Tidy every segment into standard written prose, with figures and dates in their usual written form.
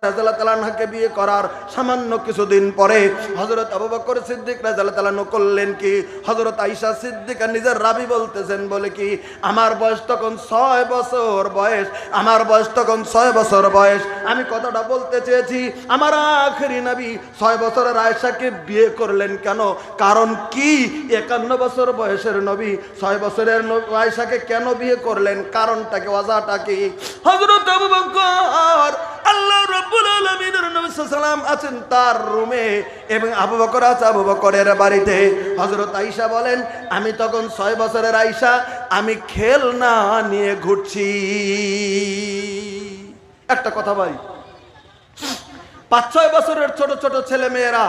রাদিয়াল্লাহু তাআলা আনহাকে বিয়ে করার সামান্য কিছুদিন পরে হযরত আবু বকর সিদ্দিক রাদিয়াল্লাহু তাআলা করলেন কি, হযরত আয়েশা সিদ্দিকা নিজের রাবি বলতেছেন, বলে কি আমার বয়স তখন 6 বছর বয়স, আমার বয়স তখন 6 বছর বয়স। আমি কথাটা বলতে চেয়েছি, আমার আখেরি নবী 6 বছরের আয়েশাকে বিয়ে করলেন কেন? কারণ কি 51 বছর বয়সের নবী 6 বছরের আয়েশাকে কেন বিয়ে করলেন? কারণটাকে, ওয়াজাটা কি? হযরত আবু বকর আল্লাহ রাব্বুল আলামিনের নবী সাল্লাল্লাহু আলাইহি ওয়াসাল্লাম আছেন তার রুমে এবং আবু বকর আছে আবু বকরের বাড়িতে। হযরত আয়েশা বলেন, আমি তখন 6 বছরের আয়েশা, আমি খেলনা নিয়ে ঘুরছি। একটা কথা ভাই, 5-6 বছরের ছোট ছোট ছেলে মেয়েরা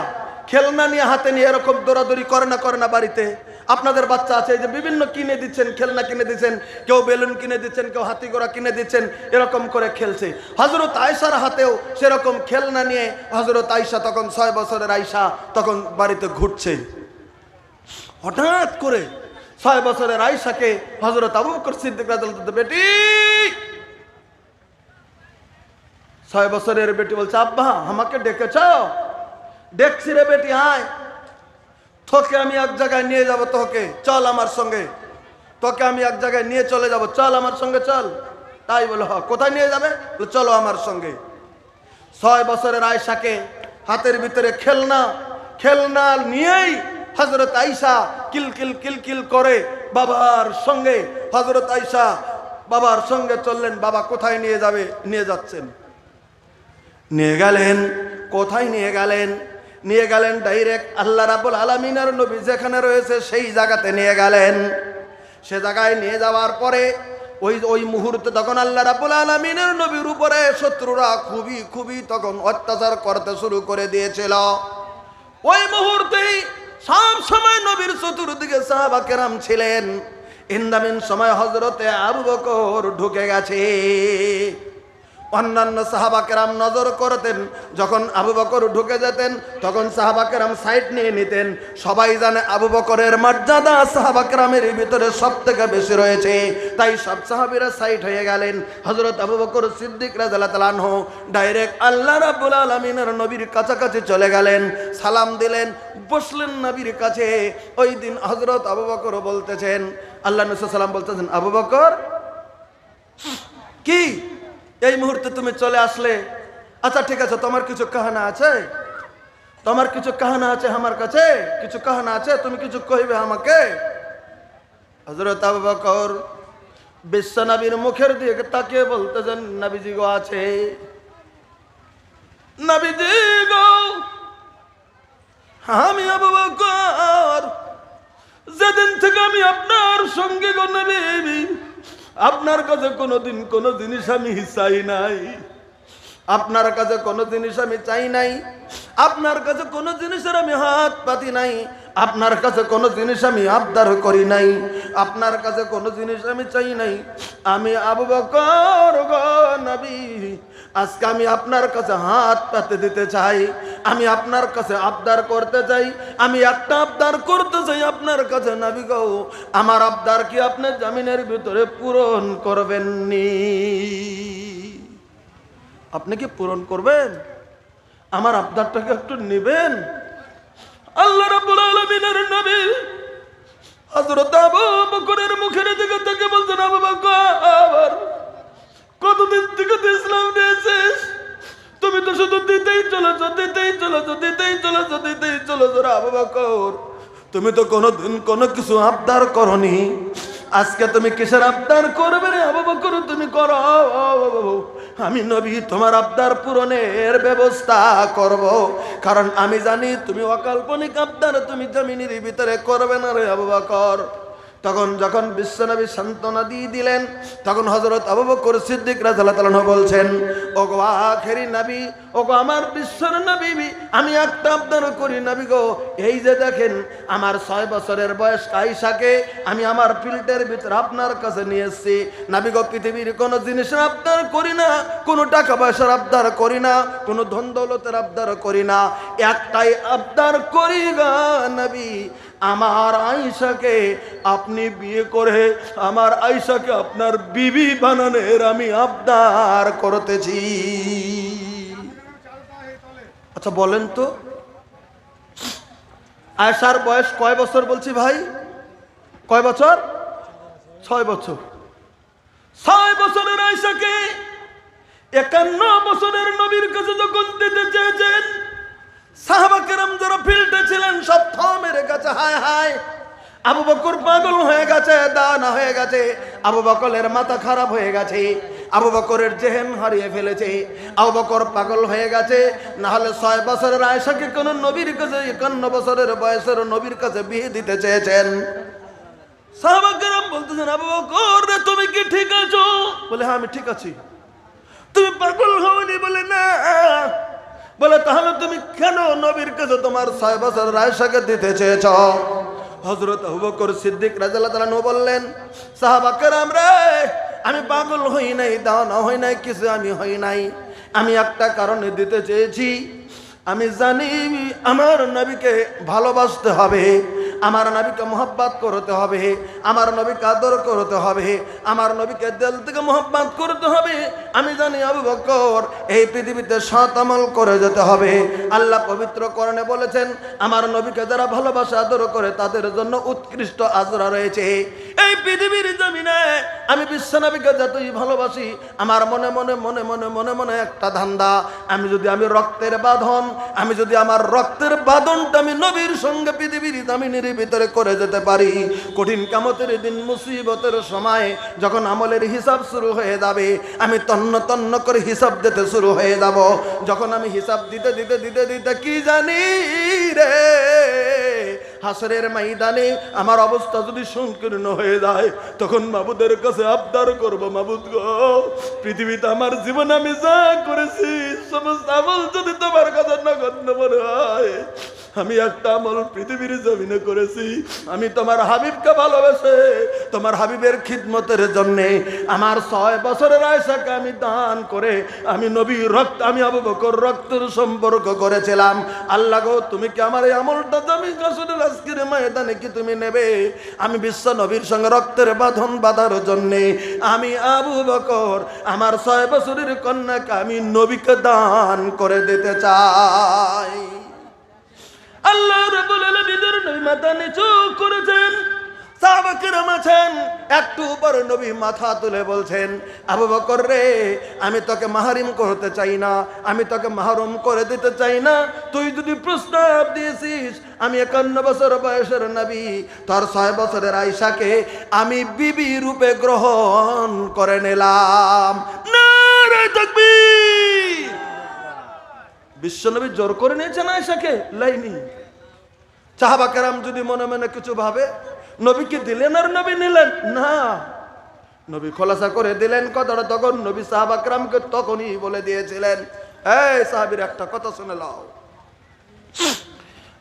খেলনা নিয়ে হাতে নিয়ে এরকম দৌড়াদৌড়ি করে না বাড়িতে? আপনাদের বাচ্চা আছে, এই যে বিভিন্ন কিনে দিচ্ছেন, খেলনা কিনে দিচ্ছেন, কেউ বেলুন কিনে দিচ্ছেন, কেউ হাতি ঘোড়া কিনে দিচ্ছেন, এরকম করে খেলছে। হযরত আয়েশার হাতেও সেরকম খেলনা নিয়ে হযরত আয়েশা তখন 6 বছরের আয়েশা তখন বাড়িতে ঘুরছে। হঠাৎ করে 6 বছরের আয়েশাকে হযরত আবু বকর সিদ্দিক রাদিয়াল্লাহু তাআলা, বেটি, 6 বছরের বেটি বলছে, আব্বা আমাকে ডেকেছ? দেখছি রে বেটি, আয়, তোকে আমি এক জায়গায় নিয়ে যাব, তোকে চল আমার সঙ্গে, তোকে আমি এক জায়গায় নিয়ে চলে যাব, চল আমার সঙ্গে চল। তাই বলে, হ, কোথায় নিয়ে যাবে? চলো আমার সঙ্গে। 6 বছরের আয়েশাকে হাতের ভিতরে খেলনা নিয়েই হযরত আয়েশা কিলকিল করে বাবার সঙ্গে, হযরত আয়েশা বাবার সঙ্গে চললেন। বাবা কোথায় নিয়ে যাবে? নিয়ে যাচ্ছেন, নিয়ে গেলেন। কোথায় নিয়ে গেলেন? নিয়ে গেলেন ডাইরেক্ট আল্লাহ রাব্বুল আলামিনের নবী যেখানে রয়েছে সেই জায়গাতে নিয়ে গেলেন। সে জায়গায় নিয়ে যাওয়ার পরে ওই মুহূর্তে তখন আল্লাহ রাব্বুল আলামিনের নবীর উপরে শত্রুরা খুবই তখন অত্যাচার করতে শুরু করে দিয়েছিল। ওই মুহূর্তেই সব সময় নবীর চতুর্দিকে সাহাবা কেরাম ছিলেন। ইন্দামিন সময় হযরতে আবু বকর ঢুকে গেছে। অন্যান্য সাহাবা কেরাম নজর করতেন, যখন আবু বকর ঢুকে যেতেন তখন সাহাবা কেরাম সাইড নিয়ে নিতেন। সবাই জানে আবু বকরের মর্যাদা সাহাবা কেরামের ভিতরে সব থেকে বেশি রয়েছে, তাই সব সাহাবীরা সাইড হয়ে গেলেন। হযরত আবু বকর সিদ্দিক রাদিয়াল্লাহু তাআলা আনহু ডাইরেক্ট আল্লাহ রাব্বুল আলামিনের নবীর কাছাকাছি চলে গেলেন, সালাম দিলেন, বসলেন নবীর কাছে। ওই দিন হযরত আবু বকর বলতেছেন, আল্লাহ নবী সাল্লাল্লাহু আলাইহি ওয়াসাল্লাম বলতেছেন, আবু বকর কি এই মুহূর্তে তুমি চলে আসলে? আচ্ছা ঠিক আছে, তোমার কিছু কাহানা আছে? তোমার কিছু কাহানা আছে আমার কাছে? কিছু কাহানা আছে, তুমি কিছু কইবে আমাকে? হযরত আবু বকর বিশ্ব নবীর মুখের দিকে তাকিয়ে বলতেছেন, নবীজি গো আছে, নবীজি গো, আমি আবু বকর যেদিন থেকে আমি আপনার সঙ্গে গো নবী, আপনার কাছে কোনোদিন কোনো জিনিস আমি চাই নাই, আপনার কাছে কোনো জিনিস আমি চাই নাই, আপনার কাছে কোনো জিনিসের আমি হাত পাতি নাই, আপনার কাছে কোনো জিনিস আমি আবদার করি নাই, আপনার কাছে কোনো জিনিস আমি চাই নাই। আমি আবু বকর গো নবী, আজকে আমি আপনার কাছে হাত পাতে দিতে চাই, আমি আপনার কাছে আবদার করতে চাই। আমি একটা আবদার করতে চাই আপনার কাছে নবী গো, আমার আবদার কি আপনি জমিনের ভিতরে পূরণ করবেননি? আপনি কি পূরণ করবেন? আমার আবদারটাকে একটু নেবেন? আল্লাহ রাব্বুল আলামিনের নবী হযরত আবু বকরের মুখের দিকে তাকিয়ে বলছেন, আবু বকর কতদিন থেকে তো ইসলাম নিয়েছিস? তুমি তো শুধু দিতেই চলেছো, দিতেই চলেছো, দিতেই চলেছো, দিতেই চলেছো। আবু বকর তুমি তো কোনোদিন কোনো কিছু আবদার করনি, আজকে তুমি কিসের আবদার করবে রে আবু বকর? তুমি করো, আমি নবী তোমার আবদার পূরণের ব্যবস্থা করব, কারণ আমি জানি তুমি অকাল্পনিক আবদার তুমি জমিনের ভিতরে করবে না রে আবু বকর। তখন যখন বিশ্বনবী সান্ত্বনা দিয়ে দিলেন, তখন হযরত আবু বকর সিদ্দিক রাদিয়াল্লাহু তাআলা আনহু বলছেন, ওগো আখেরি নবী, ওগো আমার বিশ্বর নবী, আমি একটা আবদার করি নবী গো, এই যে দেখেন আমার 6 বছরের বয়স আয়েশাকে আমি আমার ফিল্টের ভিতরে আপনার কাছে নিয়ে এসেছি নবী গো। পৃথিবীর কোনো জিনিসের আবদার করি না, কোনো টাকা পয়সার আবদার করি না, কোনো ধন দৌলতের আবদার করি না, একটাই আবদার করি গো নবী, আমার আয়েশাকে আপনি বিয়ে করে আমার আয়েশাকে আপনার বিবি বানানোর আমি আবদার করতেছি। আচ্ছা বলেন তো, আয়েশার বয়স কয় বছর বলছি ভাই? কয় বছর? 6 বছর। 6 বছরের আয়েশাকে 51 বছরের নবীর কাছে যখন দিতে চেয়েছেন, সাহাবা কেরাম যারা ফিল্ডে ছিলেন সব থ মেরে গেছে, হায় হায় আবু বকর পাগল হয়ে গেছে, দানা হয়ে গেছে, আবু বকরের মাথা খারাপ হয়ে গেছে, আবু বকরের জেহেন হারিয়ে ফেলেছে, আবু বকর পাগল হয়ে গেছে। না হলে 6 বছরের আয়েশাকে কোন নবীর কাছে 51 বছরের বয়সের নবীর কাছে বিয়ে দিতে চেয়েছেন। সাহাবা কেরাম বলতেছেন, আবু বকর তুমি কি ঠিক আছো? বলে হ্যাঁ আমি ঠিক আছি। তুমি পাগল হওনি? বলে না। বলে তাহলে তুমি কেন নবীর কাছে তোমার 6 বছরের আয়েশাকে দিতে চেয়েছ? হযরত আবু বকর সিদ্দিক রাদিয়াল্লাহু তাআলা বললেন, সাহাবা কেরাম রে, আমি পাগল হই নাই, দাওয়ানা হই নাই, কিছু আমি হই নাই। আমি একটা কারণে দিতে চেয়েছি, আমি জানি আমার নবীকে ভালোবাসতে হবে, আমার নবীকে মোহাব্বত করতে হবে, আমার নবীকে আদর করতে হবে, আমার নবীকে দিল থেকে মোহাব্বত করতে হবে। আমি জানি আবু বকর এই পৃথিবীতে সৎ আমল করে যেতে হবে। আল্লাহ পবিত্র কোরআনে বলেছেন, আমার নবীকে যারা ভালোবাসে আদর করে তাদের জন্য উৎকৃষ্ট আজরা রয়েছে। এই পৃথিবীর জমিনে আমি বিশ্বনবীকে যতই ভালোবাসি, আমার মনে মনে মনে মনে মনে মনে একটা ধান্দা, আমি যদি রক্তের বাঁধন, আমি যদি আমার রক্তের বাঁধনটা আমি নবীর সঙ্গে পৃথিবীর জমিনের ভিতরে করে যেতে পারি, কঠিন কিয়ামতের দিন মুসিবতের সময় যখন আমলের হিসাব শুরু হয়ে যাবে, আমি তন্ন তন্ন করে হিসাব দিতে শুরু হয়ে যাব। যখন আমি হিসাব দিতে দিতে দিতে দিতে কি জানি রে, হাসরের ময়দানে আমার অবস্থা যদি সংকীর্ণ হয়ে যায়, তখন মাবুদের কাছে আবদার করব, মাবুদ গো, পৃথিবীতে আমার জীবনে আমি যা করেছি সমস্ত আমল যদি তোমার কাছে নগণ্য মনে হয়, আমি একটা আমল পৃথিবীর জমিনে করেছি, আমি তোমার হাবিবকে ভালোবেসে তোমার হাবিবের খিদমতের জন্যে আমার 6 বছরের আয়েশাকে আমি দান করে আমি নবীর রক্ত, আমি আবু বকর রক্তের সম্পর্ক করেছিলাম। আল্লাহ গো, তুমি কি আমার এই আমলটা আমি কাসুরের আজকের ময়দানে কি তুমি নেবে? আমি বিশ্ব নবীর সঙ্গে রক্তের বাঁধন বাঁধার জন্যে আমি আবু বকর আমার 6 বছরের কন্যাকে আমি নবীকে দান করে দিতে চাই। আল্লাহ রাব্বুল আলামিনের নবী মাথা নিচু করেছেন, সাহাবা কেরাম আছেন, একটু উপর নবী মাথা তুলে বলছেন, আবু বকর রে, আমি তোকে মাহরিম করতে চাই না, আমি তোকে মাহরুম করে দিতে চাই না। তুই যদি প্রস্তাব দিয়েছিস, আমি 51 বছর বয়সের নবী তোর 6 বছরের আয়েশাকে আমি বিবি রূপে গ্রহণ করে নিলাম। নারে তাকবীর! বিশ্বনবী জোর করে নিয়েছেন আয়েশাকে, লাইনি। সাহাবা কেরাম যদি মনে মনে কিছু ভাবে, নবীকে দিলেন আর নবী নিলেন না, নবী খোলাসা করে দিলেন কথাটা। তখন নবী সাহাবা কেরামকে তখনই বলে দিয়েছিলেন, এই সাহাবীর একটা কথা শুনে নাও,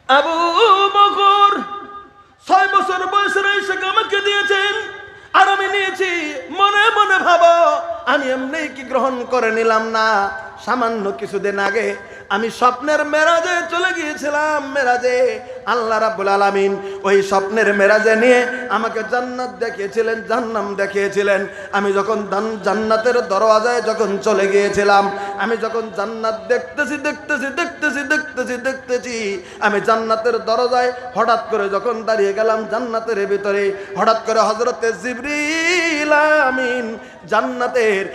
আবু বকর 6 বছর বয়সের আয়েশাকে আমাকে দিয়েছেন আর আমি নিয়েছি। মনে মনে ভাবো, আমি এমনি কি গ্রহণ করে নিলাম না, সামান্য কিছুদিন আগে আমি স্বপ্নের মেরাজে চলে গিয়েছিলাম। মেরাজে আল্লাহ রাব্বুল আলামিন ওই স্বপ্নের মেরাজে নিয়ে আমাকে জান্নাত দেখিয়েছিলেন, জান্নাম দেখিয়েছিলেন। আমি যখন জান্নাতের দরওয়াজায় যখন চলে গিয়েছিলাম, আমি যখন জান্নাত দেখতেছি দেখতেছি দেখতেছি দেখতেছি দেখতেছি, আমি জান্নাতের দরজায় হঠাৎ করে যখন দাঁড়িয়ে গেলাম জান্নাতের ভিতরে, হঠাৎ করে হযরতে জিবরিল আমিন জান্নাতের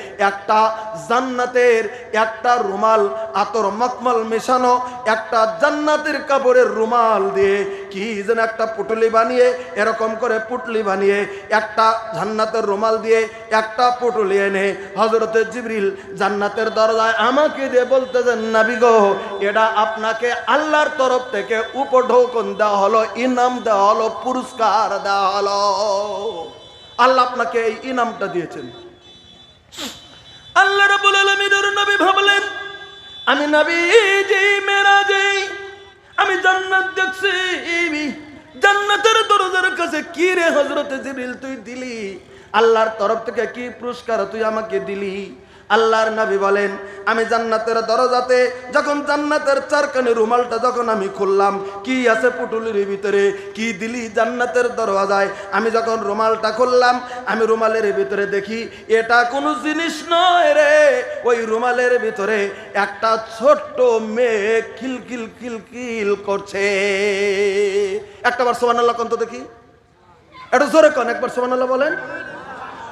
একটা রুমাল, আতর মকমল মেশানো একটা জান্নাতের কাপড়ের রুমাল দিয়ে কি যেন একটা পুটলি বানিয়ে, এরকম করে পুটলি বানিয়ে একটা জান্নাতের রুমাল দিয়ে একটা পুটলি এনে হযরতে জিবরিল জান্নাতের দরজায় আমাকে দিয়ে বলতেছেন, নবী গো, এটা আপনাকে আল্লাহর তরফ থেকে উপঢৌকন দেওয়া হলো, ইনাম দেওয়া হলো, পুরস্কার দেওয়া হলো। আল্লাহ আপনাকে এই ইনামটা দিয়েছেন। আল্লাহ রাব্বুল আলামিনের নবী ভাবলেন, আমি নবী যে মেরাজে আমি জান্নাত দেখছি, জান্নাতের দরজার কাছে কি রে হযরতে জিবরিল তুই দিলি, আল্লাহর তরফ থেকে কি পুরস্কার তুই আমাকে দিলি? আল্লাহর নবী বলেন, আমি জান্নাতের দরজাতে যখন জান্নাতের চারখানি রুমালটা যখন আমি খুললাম, কি আছে পুটুলির ভিতরে, কি দিলি জান্নাতের দরজায়, আমি যখন রুমালটা খুললাম, আমি রুমালের ভিতরে দেখি এটা কোনো জিনিস নয় রে, ওই রুমালের ভিতরে একটা ছোট্ট মেয়ে খিলখিল খিলখিল করছে। একটাবার সুবহানাল্লাহ কোন তো দেখি, এটা জোরে কোন, একবার সুবহানাল্লাহ বলেন।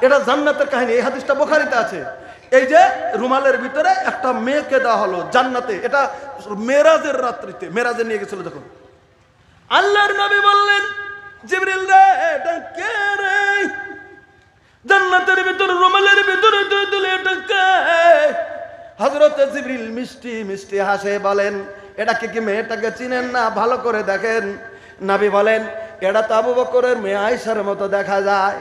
এটা জান্নাতের কাহিনী, এই হাদিসটা বুখারীতে আছে। এই যে রুমালের ভিতরে একটা মেয়েকে দেওয়া হলো জান্নাতে, এটা মেরাজের রাত্রিতে, মেরাজে নিয়ে গেছিল যখন। আল্লাহর নবী বললেন, জিবরিল রে এটা কে রে, জান্নাতের ভিতরে রুমালের ভিতরে দিলে এটা কে? হযরত জিবরিল মিষ্টি মিষ্টি হাসে বলেন, এটা কি মেয়েটাকে চিনেন না? ভালো করে দেখেন। নবী বলেন, এটা তো আবু বকরের মেয়ে আয়েশার মতো দেখা যায়,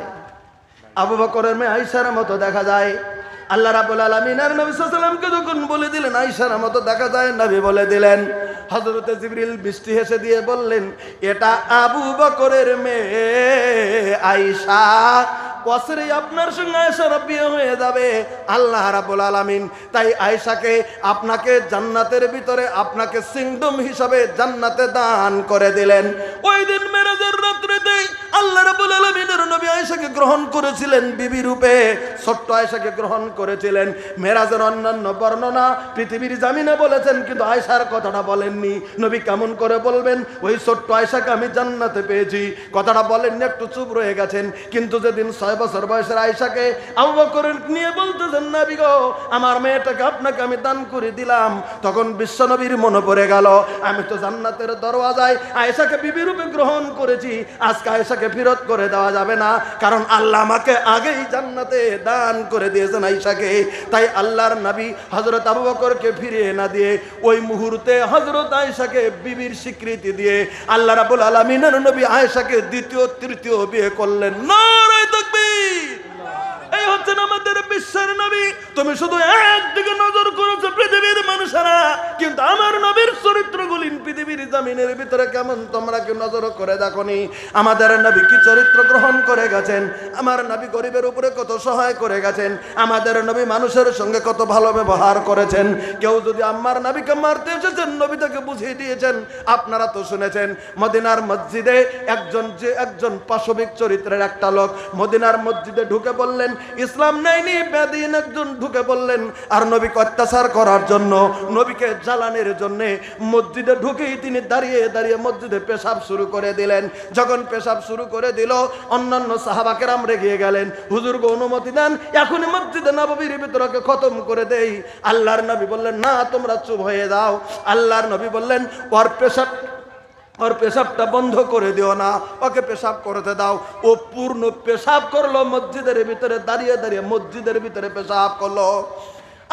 আবু বকরের মেয়ে আয়েশার মতো দেখা যায়। আল্লাহ রাব্বুল আলামিন আর নবী সাল্লাল্লাহু আলাইহি ওয়াসাল্লামকে যখন বলে দিলেন আয়েশার মতো দেখা যায়, নবী বলে দিলেন, হযরত জিবরিল মিষ্টি হেসে দিয়ে বললেন, এটা আবু বকরের মেয়ে আয়েশা, বছরে আপনার সঙ্গে আয়েশার বিয়ে হয়ে যাবে আল্লাহ রাব্বুল আলামিন। তাই আয়েশাকে আপনাকে জান্নাতের ভিতরে আপনাকে সিংডম হিসাবে জান্নাতে দান করে দিলেন। ওই দিন মেরাজের রাত্রিতে আল্লাহ রাব্বুল আলামিনের নবী আয়েশাকে গ্রহণ করেছিলেন বিবি রূপে, ছোট্ট আয়েশাকে গ্রহণ করেছিলেন। মেরাজের অন্যান্য বর্ণনা পৃথিবীর জামিনে বলেছেন, কিন্তু আয়েশার কথাটা বলেননি। নবী কেমন করে বলবেন ওই ছোট্ট আয়েশাকে আমি জান্নাতে পেয়েছি, কথাটা বলেননি, একটু চুপ রয়ে গেছেন। কিন্তু যেদিন 6 বছর বয়সের আয়েশাকে আবু বকর নিয়ে বলতেছেন, নবী গো আমার মেয়েটাকে আপনাকে আমি দান করে দিলাম, তখন বিশ্বনবীর মনে পড়ে গেল, আমি তো জান্নাতের দরওয়াজায় আয়েশাকে বিবি রূপে গ্রহণ করেছি, আজকে আয়েশাকে ফেরত করে দেওয়া যাবে না, কারণ আল্লাহ আমাকে আগেই জান্নাতে দান করে দিয়েছেন আয়েশাকে। তাই আল্লাহর নবী হযরত আবু বকরকে ফিরিয়ে না দিয়ে ওই মুহূর্তে হযরত আয়েশাকে বিবির স্বীকৃতি দিয়ে আল্লাহ রাব্বুল আলামিনের নবী আয়েশাকে দ্বিতীয় তৃতীয় বিয়ে করলেন। নারে তাকবীর! এই হচ্ছেন আমাদের বিশ্বের নবী। তুমি শুধু একদিকে নজর করেছো পৃথিবীর মানুষেরা, কিন্তু আমার নবীর চরিত্রগুলি পৃথিবীর জমিনের ভিতরে কেমন তোমরা কি নজর করে দেখোনি? আমাদের নবী কি চরিত্র গ্রহণ করে গেছেন, আমার নবী গরিবের উপরে কত সহায় করে গেছেন, আমাদের নবী মানুষের সঙ্গে কত ভালো ব্যবহার করেছেন। কেউ যদি আমার নবীকে মারতে এসেছেন, নবী তাকে বুঝিয়ে দিয়েছেন। আপনারা তো শুনেছেন মদিনার মসজিদে একজন পাশবিক চরিত্রের একটা লোক মদিনার মসজিদে ঢুকে বললেন, ইসলাম নেয়নি, বেদিন একজন ঢুকে বললেন, আর নবীকে অত্যাচার করার জন্য, নবীকে জ্বালানোর জন্য মসজিদে ঢুকেই তিনি দাঁড়িয়ে দাঁড়িয়ে মসজিদে পেশাব শুরু করে দিলেন। যখন পেশাব শুরু করে দিল, অন্যান্য সাহাবা কেরাম রেগে গেলেন, হুজুর গো অনুমতি দেন, এখনই মসজিদে নববীর ভিতরকে খতম করে দেই। আল্লাহর নবী বললেন, না তোমরা চুপ হয়ে যাও। আল্লাহর নবী বললেন, ওর পেশাবটা বন্ধ করে দিও না, ওকে পেশাব করতে দাও। ও পূর্ণ পেশাব করলো, মসজিদের ভিতরে দাঁড়িয়ে দাঁড়িয়ে মসজিদের ভিতরে পেশাব করলো।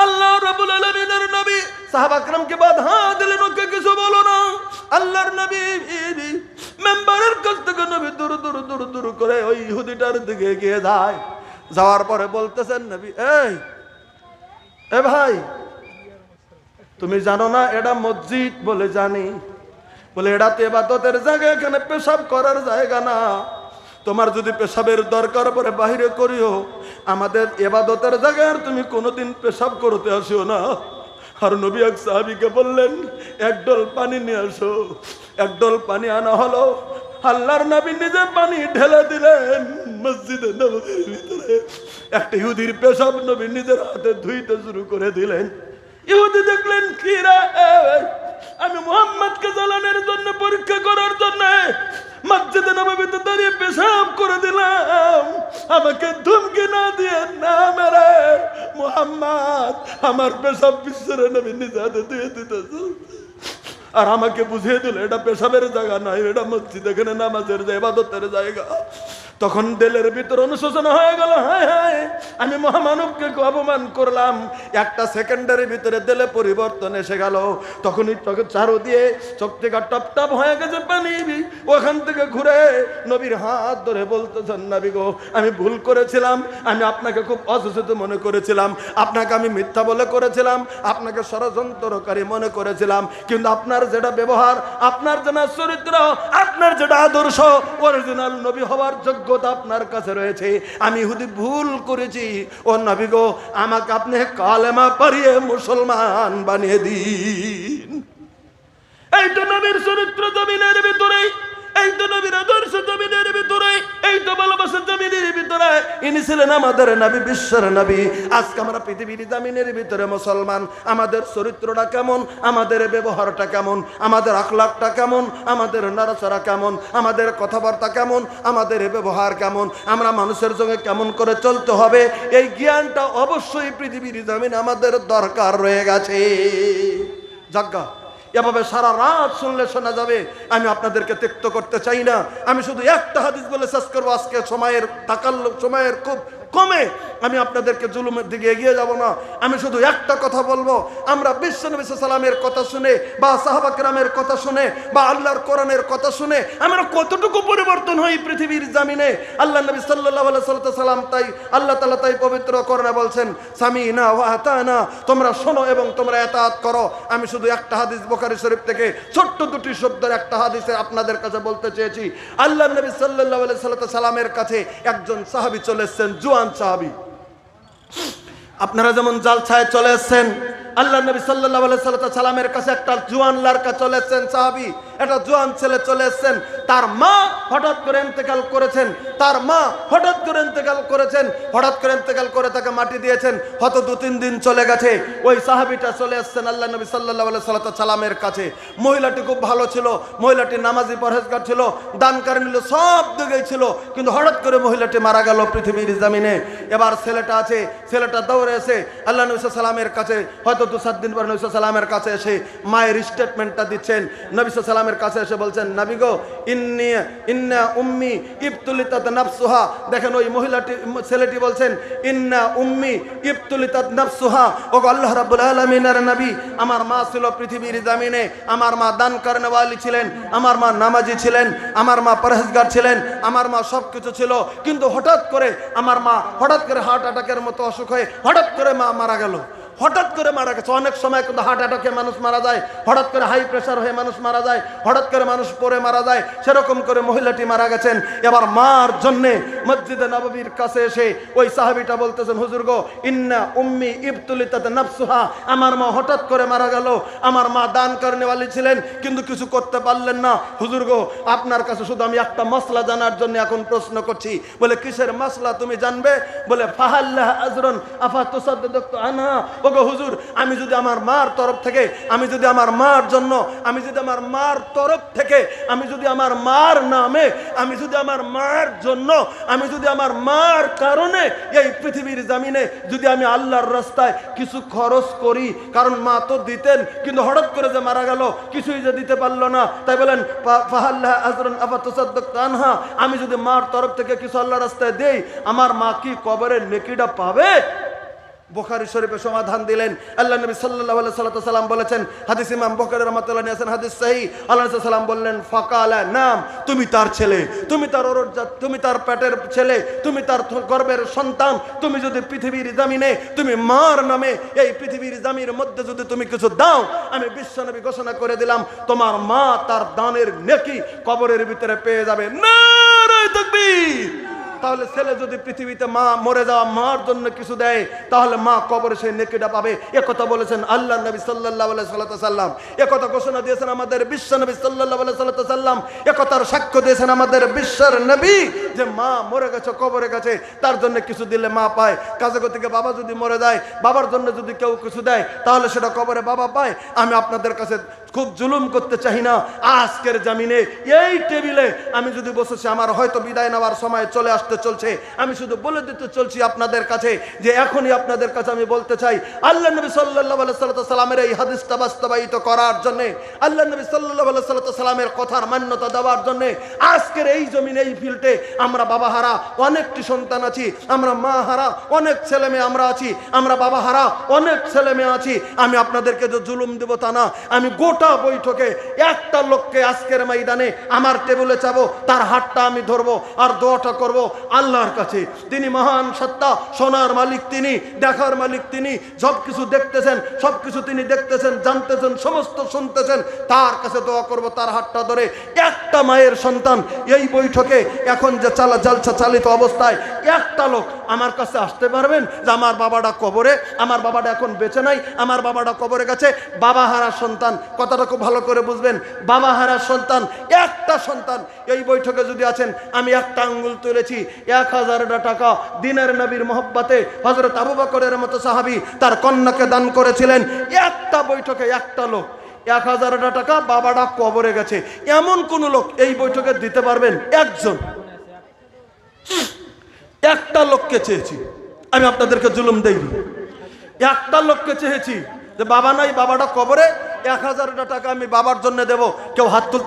আল্লাহ রাব্বুল আলামিনের নবী সাহাবা کرامকে বাধা দিলেন, ওকে কিছু বলো না। আল্লাহর নবী মেম্বারের কাছ থেকে নবী দূর দূর দূর দূর করে ওই ইহুদিটার দিকে এগিয়ে যায়। যাওয়ার পরে বলতেছেন, নবী এ ভাই তুমি জানো না এটা মসজিদ? বলে জানি। বলে এটা তো ইবাদতের জায়গা, এখানে পেশাব করার জায়গা না। তোমার যদি পেশাবের দরকার পড়ে বাহিরে করিও, আমাদের ইবাদতের জায়গায় আর তুমি কোনোদিন পেশাব করতে আসিও না। আর নবী এক সাহাবীকে বললেন, এক ডল পানি নিয়ে আসো। এক ডল পানি আনা হলো। আল্লাহর নবী নিজে পানি ঢেলে দিলেন মসজিদে নববীর ভিতরে। একটা ইহুদির পেশাব নবী নিজের হাতে ধুইতে শুরু করে দিলেন। ইহুদি দেখলেন, কি রে, আমি মুহাম্মদকে জ্বালানোর জন্য, পরীক্ষা করার জন্য মসজিদে নববীতে দাঁড়িয়ে পেশাব করে দিলাম, আমাকে ধমকি না দিয়ে না মেরে মুহাম্মদ আমার পেশাব বিশ্বের নবী নিজে হাতে ধুয়ে দিতেছে। আর আমাকে বুঝিয়ে দিল এটা পেশাবের জায়গা নয়, এটা মসজিদ, এখানে নামাজের জায়গা, ইবাদতের জায়গা। তখন দিলের ভিতর অনুশোচনা হয়ে গেল, হায় হায় আমি মহামানবকে অপমান করলাম। একটা সেকেন্ডের ভিতরে দিলে পরিবর্তন এসে গেল। তখনই তোকে চারু দিয়ে চোখ থেকে টপ টপ হয়ে গেছে পানি। ওখান থেকে ঘুরে নবীর হাত ধরে বলতেছেন, নবী গো আমি ভুল করেছিলাম, আমি আপনাকে খুব অসুস্থ মনে করেছিলাম, আপনাকে আমি মিথ্যা বলে করেছিলাম, আপনাকে ষড়যন্ত্রকারী মনে করেছিলাম, কিন্তু আপনার যেটা ব্যবহার, আপনার যেটা চরিত্র, আপনার যেটা আদর্শ, অরিজিনাল নবী হওয়ার যোগ্য যোগ্যতা আপনার কাছে রয়েছে। আমি ইহুদি ভুল করেছি, ও নবী গো আমাকে আপনি কালেমা পড়িয়ে মুসলমান বানিয়ে দিন। এই তো নবীর চরিত্র জমিনের ভিতরে, এই তো নবীর আদর্শ জমিনের ভিতরে, এই তো ভালোবাসা জমিনের ভিতরে। ইনি ছিলেন আমাদের নবী, বিশ্বের নবী। আজকে আমরা পৃথিবীর জমিনের ভিতরে মুসলমান, আমাদের চরিত্রটা কেমন, আমাদের ব্যবহারটা কেমন, আমাদের আখলাকটা কেমন, আমাদের নড়াচড়া কেমন, আমাদের কথাবার্তা কেমন, আমাদের ব্যবহার কেমন, আমরা মানুষের সঙ্গে কেমন করে চলতে হবে, এই জ্ঞানটা অবশ্যই পৃথিবীর জমিনে আমাদের দরকার রয়ে গেছে। যাজ্ঞা এভাবে সারা রাত শুনলে শোনা যাবে। আমি আপনাদেরকে ত্যক্ত করতে চাই না। আমি শুধু একটা হাদিস বলে শেষ করবো। আজকে সময়ের খুব কমে, আমি আপনাদেরকে জুলুমের দিকে এগিয়ে যাব না। আমি শুধু একটা কথা বলবো, আমরা বিশ্ব নবী সাল্লামের কথা শুনে বা সাহাবা কেরামের কথা শুনে বা আল্লাহর কোরআনের কথা শুনে আমরা কতটুকু পরিবর্তন হই পৃথিবীর জামিনে। আল্লাহ নবী সাল্লাল্লাহু আলাইহি সাল্লাম তাই আল্লাহ তাআলা তাই পবিত্র কোরআনে বলছেন, সামিনা ওয়া আতানা, তোমরা শোনো এবং তোমরা ইতাআত করো। আমি শুধু একটা হাদিস বুখারী শরীফ থেকে ছোট্ট দুটি শব্দের একটা হাদিসে আপনাদের কাছে বলতে চেয়েছি। আল্লাহ নবী সাল্লাল্লাহু আলাইহি সাল্লামের কাছে একজন সাহাবী চলে এসেছেন, জওয়ান সাহাবী। আপনারা যেমন জাল ছায় চলে এসেছেন, আল্লাহ নবী সাল্লাল্লাহু আলাইহি সাল্লামের কাছে একটা জওয়ান লড়কা চলে এসেছেন, সাহাবী, একটা জওয়ান ছেলে চলে এসেছেন। তার মা হঠাৎ করে ইন্তেকাল করেছেন, তার মা হঠাৎ করে ইন্তেকাল করেছেন, হঠাৎ করে ইন্তেকাল করে তাকে মাটি দিয়েছেন। হয়তো 2-3 দিন চলে গেছে। ওই সাহাবীটা চলে এসেছেন আল্লাহ নবী সাল্লাল্লাহু আলাইহি সাল্লামের কাছে। মহিলাটি খুব ভালো ছিল, মহিলাটি নামাজি পরহেজগার ছিল, দানকারী ছিল, সব দিকেই ছিল। কিন্তু হঠাৎ করে মহিলাটি মারা গেল পৃথিবীর জমিনে। এবার ছেলেটা আছে, ছেলেটা দৌড়ে এসে আল্লাহ নবী সাল্লামের কাছে, হয়তো 2-4 দিন পর নবী সাল্লামের কাছে এসে মায়ের স্টেটমেন্টটা দিচ্ছেন। নবী সাল্লামের কাছে এসে বলছেন, নবী গো ইন্না উম্মি ইবতুলিতাত নাফসুহা। দেখেন ওই মহিলাটি, ছেলেটি বলছেন, ইন্না উম্মি ইবতুলিতাত নাফসুহা। ও আল্লাহ রাব্বুল আলামিনের নবী, আমার মা ছিল পৃথিবীর জমিনে, আমার মা দান করনেওয়ালি ছিলেন, আমার মা নামাজি ছিলেন, আমার মা পরহেজগার ছিলেন, আমার মা সবকিছু ছিল। কিন্তু হঠাৎ করে আমার মা হঠাৎ করে হার্ট অ্যাটাকের মতো অসুখ হয়ে হঠাৎ করে মা মারা গেল। হঠাৎ করে মারা গেছে। অনেক সময় কিন্তু হার্ট অ্যাটাকে মানুষ মারা যায়, হঠাৎ করে হাই প্রেশার হয়ে মানুষ মারা যায়, হঠাৎ করে মানুষ পড়ে মারা যায়। সেরকম করে মহিলাটি মারা গেছেন। এবার মার জন্যে মসজিদে নববীর কাছে এসে ওই সাহাবীটা বলতেছেন, হুজুর গো ইন্না উম্মি ইবতুলিতাত নাফসুহা, আমার মা হঠাৎ করে মারা গেল, আমার মা দান করনেওয়ালি ছিলেন কিন্তু কিছু করতে পারলেন না। হুজুর গো আপনার কাছে শুধু আমি একটা মাসলা জানার জন্য এখন প্রশ্ন করছি। বলে কিসের মাসলা তুমি জানবে? বলে ফাহাল্লাহ আজরুন আফা তুসাদ্দাকতু আনহা। ওগো হুজুর, আমি যদি আমার মার তরফ থেকে, আমি যদি আমার মার জন্য, আমি যদি আমার মার তরফ থেকে, আমি যদি আমার মার নামে, আমি যদি আমার মার জন্য, আমি যদি আমার মার কারণে এই পৃথিবীর জমিনে যদি আমি আল্লাহর রাস্তায় কিছু খরচ করি, কারণ মা তো দিতেন কিন্তু হঠাৎ করে যে মারা গেল কিছুই যে দিতে পারলো না, তাই বলেন ফাহাল্লাহ আজরুন আফা তুসাদ্দাকতু আনহা, আমি যদি মার তরফ থেকে কিছু আল্লাহর রাস্তায় দেই, আমার মা কি কবরের নেকিটা পাবে? বুখারী শরীফে সমাধান দিলেন। আল্লাহ নবী সাল্লাল্লাহু আলাইহি সাল্লাম বলেছেন, হাদিস ইমাম বুখারী রাহমাতুল্লাহি আলাইহি আছেন, হাদিস সহিহ। আল্লাহ রাসূল সাল্লাম বললেন, ফাকালা নাম, তুমি তার ছেলে, তুমি তার ওরজাত, তুমি তার পেটের ছেলে, তুমি তার গর্ভের সন্তান। তুমি যদি পৃথিবীর জমিনে তুমি মার নামে এই পৃথিবীর জমির মধ্যে যদি তুমি কিছু দাও, আমি বিশ্বনবী ঘোষণা করে দিলাম তোমার মা তার দানের নেকি কবরের ভিতরে পেয়ে যাবে। নারে তাকবীর। তাহলে ছেলে যদি পৃথিবীতে মা মরে যাওয়া মার জন্য কিছু দেয়, তাহলে মা কবরে সেই নেকিটা পাবে। একথা বলেছেন আল্লাহ নবী সাল্লাল্লাহু আলাইহি সাল্লাম। একথা ঘোষণা দিয়েছেন আমাদের বিশ্ব নবী সাল্লাল্লাহু আলাইহি সাল্লাম। একথার সাক্ষ্য দিয়েছেন আমাদের বিশ্বের নবী যে মা মরে গেছে, কবরে গেছে, তার জন্য কিছু দিলে মা পায়। কাজে গতিকে বাবা যদি মরে যায়, বাবার জন্য যদি কেউ কিছু দেয়, তাহলে সেটা কবরে বাবা পায়। আমি আপনাদের কাছে খুব জুলুম করতে চাই না। আজকের জামিনে এই টেবিলে আমি যদি বসেছি, আমার হয়তো বিদায় নেওয়ার সময় চলে আসতে চলছে, আমি শুধু বলে দিতে চলছি আপনাদের কাছে যে এখনই আপনাদের কাছে আমি বলতে চাই, আল্লাহ নবী সাল্লাল্লাহু আলাইহি সাল্লামের এই হাদিসটা বাস্তবায়িত করার জন্য, আল্লাহ নবী সাল্লাল্লাহু আলাইহি সাল্লামের কথার মান্যতা দেওয়ার জন্য আজকের এই জমিনে, এই ফিল্ডে আমরা বাবা হারা অনেকটি সন্তান আছি, আমরা মা হারা অনেক ছেলে মেয়ে আমরা আছি, আমরা বাবা হারা অনেক ছেলে মেয়ে আছি। আমি আপনাদেরকে যে জুলুম দেব তা না। আমি গোটা বৈঠকে একটা লোককে আজকের ময়দানে আমার টেবিলে চাবো, তার হাতটা আমি ধরবো আর দোয়াটা করব আল্লাহর কাছে। তিনি মহান সত্তা, সোনার মালিক তিনি, দেখার মালিক তিনি, সবকিছু দেখতেছেন, সবকিছু তিনি দেখতেছেন, জানতেছেন, সমস্ত শুনতেছেন। তার কাছে দোয়া করব তার হাতটা ধরে। একটা মায়ের সন্তান এই বৈঠকে এখন যে জালসা চালিত অবস্থায় একটা লোক আমার কাছে আসতে পারবেন যে আমার বাবাটা কবরে, আমার বাবাটা এখন বেঁচে নাই, আমার বাবাটা কবরে গেছে? বাবা হারা সন্তান, কথাটা খুব ভালো করে বুঝবেন। বাবা হারা সন্তান, একটা সন্তান এই বৈঠকে যদি আছেন, আমি একটা আঙ্গুল তুলেছি, 1000 টাকা দিনের নবীর মহব্বতে হযরত আবু বকরের মতো সাহাবী তার কন্যাকে দান করেছিলেন। একটা বৈঠকে একটা লোক 1000 টাকা, বাবাটা কবরে গেছে, এমন কোন লোক এই বৈঠকে দিতে পারবেন? একজন, একটা লোককে চেয়েছি আমি, আপনাদেরকে জুলুম দেইনি। একটা লোককে চেয়েছি যে বাবা নাই, বাবাটা কবরে, 1000 টাকা আমি বাবার জন্য দেব। কেউ হাত তুলতে